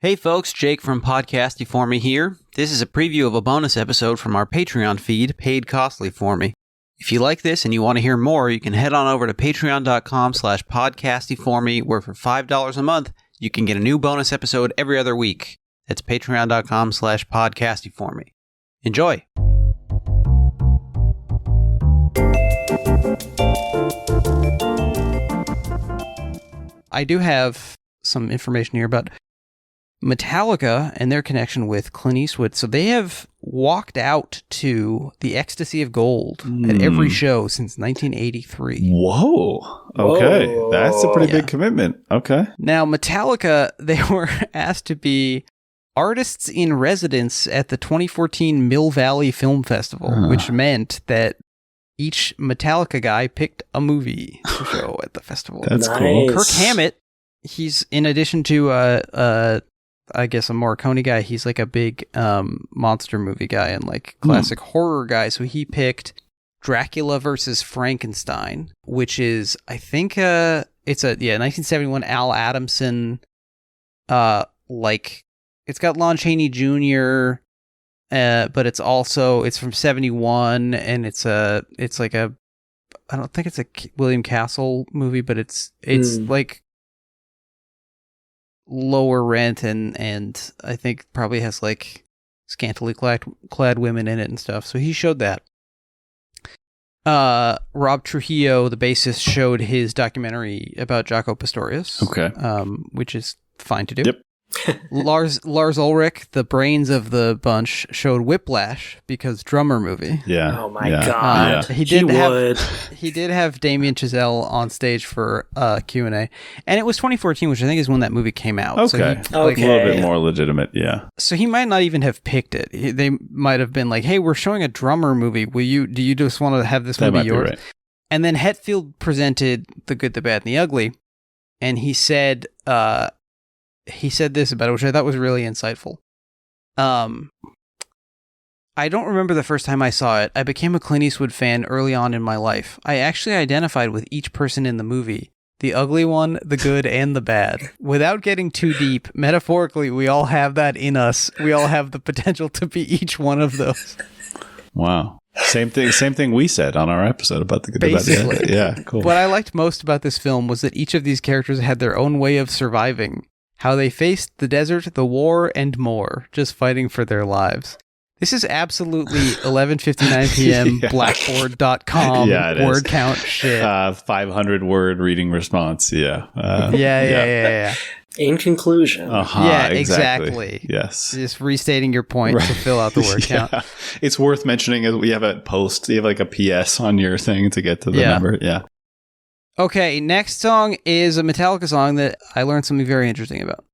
Hey folks, Jake from Pod Casty For Me here. This is a preview of a bonus episode from our Patreon feed, Paid Costly For Me. If you like this and you want to hear more, you can head on over to patreon.com/podcastyforme, where for $5 a month, you can get a new bonus episode every other week. That's patreon.com/podcastyforme. Enjoy! I do have some information here about Metallica and their connection with Clint Eastwood. So they have walked out to the Ecstasy of Gold at every show since 1983. Whoa. Okay. Whoa. That's a pretty big commitment. Okay. Now, Metallica, they were asked to be artists in residence at the 2014 Mill Valley Film Festival, which meant that each Metallica guy picked a movie to show at the festival. That's cool. Kirk Hammett, he's, in addition to I guess a Morricone guy, he's like a big monster movie guy and like classic horror guy. So he picked Dracula versus Frankenstein, which is, I think, it's a 1971 Al Adamson. It's got Lon Chaney Jr., but it's from 71, and it's like a, I don't think it's a William Castle movie, but it's like lower rent and I think probably has like scantily clad women in it and stuff. So he showed that. Rob Trujillo, the bassist, showed his documentary about Jaco Pastorius. Okay. Which is fine to do. Yep. Lars Ulrich, the brains of the bunch, showed Whiplash because drummer movie. Yeah. Oh my god. He did have Damien Chazelle on stage for Q&A, and it was 2014, which I think is when that movie came out. Okay. So a little bit more legitimate. Yeah. So he might not even have picked it. They might have been like, "Hey, we're showing a drummer movie. Do you just want to have this movie yours?" Right. And then Hetfield presented The Good, the Bad, and the Ugly, and he said this about it, which I thought was really insightful. I don't remember the first time I saw it. I became a Clint Eastwood fan early on in my life. I actually identified with each person in the movie. The ugly one, the good, and the bad. Without getting too deep, metaphorically, we all have that in us. We all have the potential to be each one of those. Wow. Same thing we said on our episode about the good, the bad, the ugly. Yeah, cool. What I liked most about this film was that each of these characters had their own way of surviving. How they faced the desert, the war, and more, just fighting for their lives. This is absolutely 11:59 p.m. Blackboard.com word count shit. 500 word reading response. Yeah. Yeah. In conclusion. Yeah, exactly. Yes. Just restating your point to fill out the word count. It's worth mentioning as we have a post. You have like a PS on your thing to get to the number. Yeah. Okay, next song is a Metallica song that I learned something very interesting about.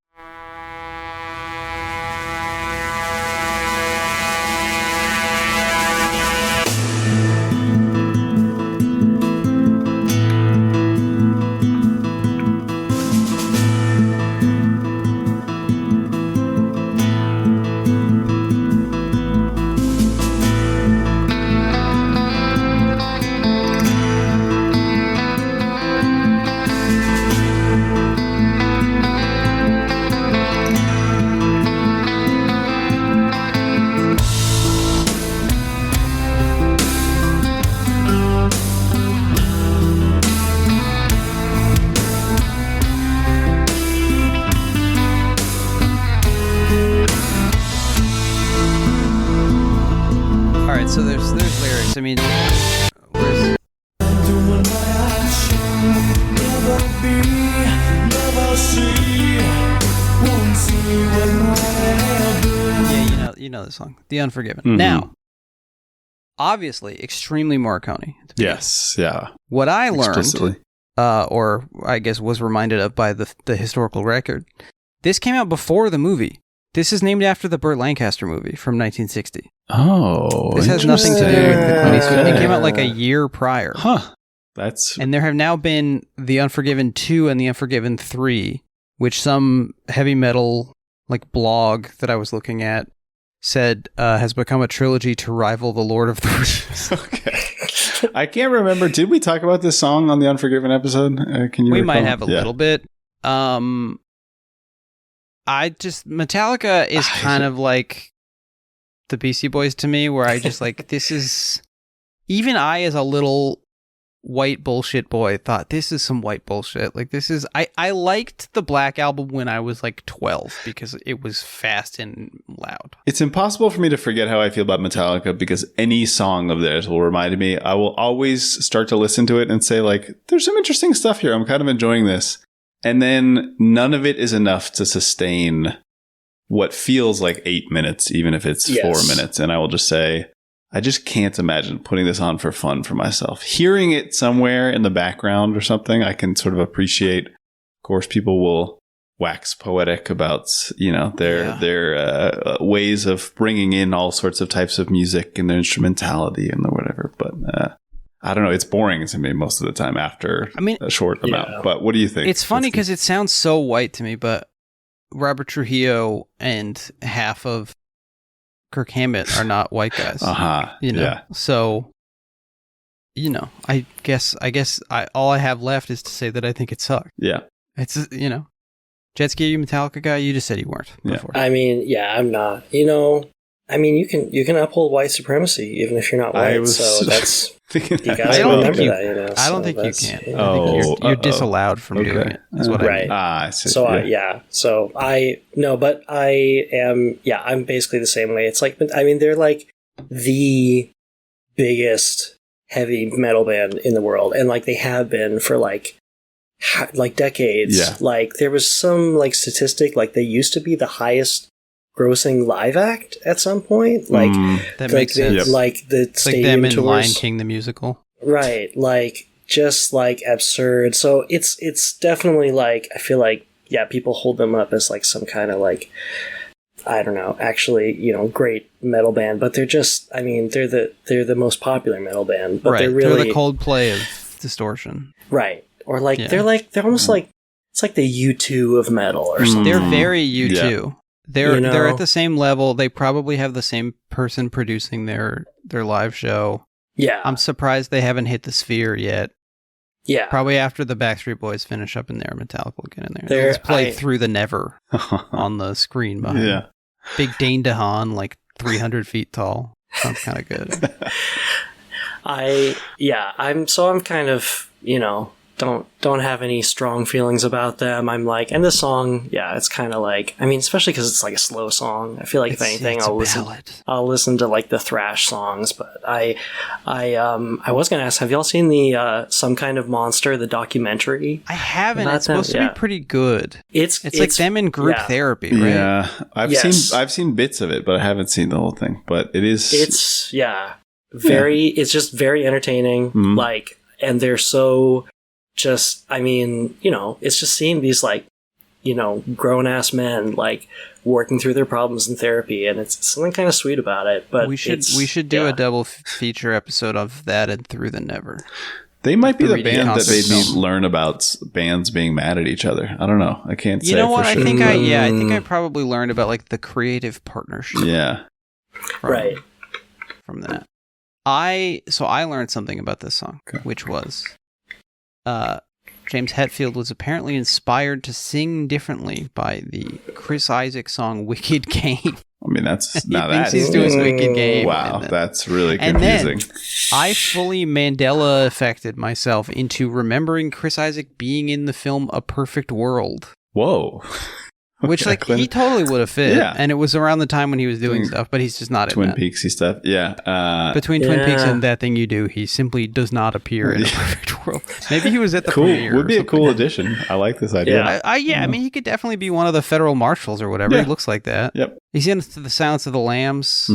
So there's lyrics. I mean, where's... Yeah, you know the song, The Unforgiven. Mm-hmm. Now, obviously, extremely Morricone. Yes, yeah. What I learned, or I guess was reminded of by the historical record, this came out before the movie. This is named after the Burt Lancaster movie from 1960. Oh, this has nothing to do with the Clint Eastwood. It came out like a year prior. Huh. And there have now been The Unforgiven 2 and The Unforgiven 3, which some heavy metal like blog that I was looking at said has become a trilogy to rival The Lord of the Rings. Okay. I can't remember. Did we talk about this song on the Unforgiven episode? Can you? We might have a little bit. Metallica is kind of like the Beastie Boys to me, where I just like, this is, even I as a little white bullshit boy thought this is some white bullshit. Like this is, I liked the Black Album when I was like 12 because it was fast and loud. It's impossible for me to forget how I feel about Metallica because any song of theirs will remind me. I will always start to listen to it and say like, there's some interesting stuff here. I'm kind of enjoying this. And then none of it is enough to sustain what feels like 8 minutes, even if it's 4 minutes. And I will just say, I just can't imagine putting this on for fun for myself. Hearing it somewhere in the background or something, I can sort of appreciate. Of course, people will wax poetic about, their ways of bringing in all sorts of types of music and their instrumentality and whatever. But I don't know. It's boring to me most of the time after a short amount. But what do you think? It's funny because it sounds so white to me, but Robert Trujillo and half of Kirk Hammett are not white guys. So, I guess all I have left is to say that I think it sucked. Yeah. It's, Jetski, are you a Metallica guy? You just said you weren't before. I mean, yeah, I'm not. You can uphold white supremacy even if you're not white. So that's you guys remember that. I don't think you can. I think you're disallowed from doing it. Is what I mean. I see. So but I am. Yeah, I'm basically the same way. It's like they're like the biggest heavy metal band in the world, and like they have been for like decades. Yeah. Like there was some like statistic like they used to be the highest grossing live act at some point, like that makes sense. Like the it's stadium like them in tours. Lion King the musical, right? Like just like absurd. So it's definitely like I feel like people hold them up as like some kind of like I don't know, actually great metal band, but they're just they're the most popular metal band, but they're really they're the Coldplay of distortion, right? Or like they're almost like it's like the U2 of metal or something. They're very U2. Yeah. They're at the same level. They probably have the same person producing their live show. Yeah. I'm surprised they haven't hit the Sphere yet. Yeah. Probably after the Backstreet Boys finish up in there, Metallica will get in there. They'll just play Through the Never on the screen behind. Yeah. Big Dane DeHaan, like 300 feet tall. Sounds kind of good. I'm kind of, don't have any strong feelings about them. I'm like, and this song, it's kind of like, especially because it's like a slow song. I feel like if anything, I'll listen to like the thrash songs. But I was gonna ask, have y'all seen the Some Kind of Monster, the documentary? I haven't. It's supposed to be pretty good. It's like them in group therapy, right? Yeah, I've seen bits of it, but I haven't seen the whole thing. But it's just very entertaining. Mm-hmm. Like, and they're so. Just, it's just seeing these like, grown ass men like working through their problems in therapy, and it's something kind of sweet about it. But we should do a double feature episode of that and Through the Never. They might be the band that made me learn about bands being mad at each other. I don't know. I can't say. You know what? For sure. I think I probably learned about like the creative partnership. Yeah. From that, I learned something about this song, which was. James Hetfield was apparently inspired to sing differently by the Chris Isaak song "Wicked Game." That's he's doing "Wicked Game." Wow, that's really confusing. And then I fully Mandela affected myself into remembering Chris Isaak being in the film "A Perfect World." Whoa. Which, like, he totally would have fit. Yeah. And it was around the time when he was doing stuff, but he's just not in Twin Peaksy stuff. Yeah. Between Twin Peaks and That Thing You Do, he simply does not appear in A Perfect World. Maybe he was at the premiere. Would be a cool addition. I like this idea. Yeah. He could definitely be one of the federal marshals or whatever. Yeah. He looks like that. Yep. He's in The Silence of the Lambs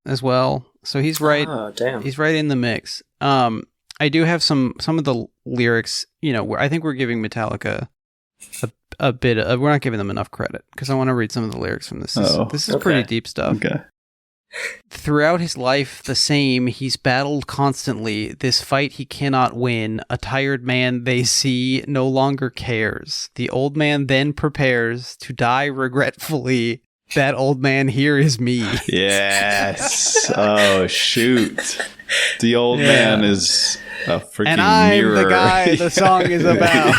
as well. So he's right. Oh, damn. He's right in the mix. I do have some of the lyrics, where I think we're giving Metallica a bit of, we're not giving them enough credit because I want to read some of the lyrics from this. This is pretty deep stuff. Okay. Throughout his life, the same, he's battled constantly. This fight he cannot win. A tired man they see no longer cares. The old man then prepares to die regretfully. That old man here is me. Yes. Oh, shoot. The old man is a freaking and I'm mirror. the guy the song is about.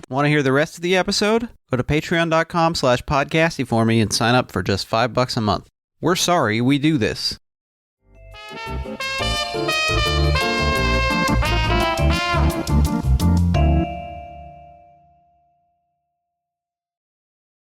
Want to hear the rest of the episode? Go to patreon.com/podcasty for me and sign up for just $5 a month. We're sorry we do this.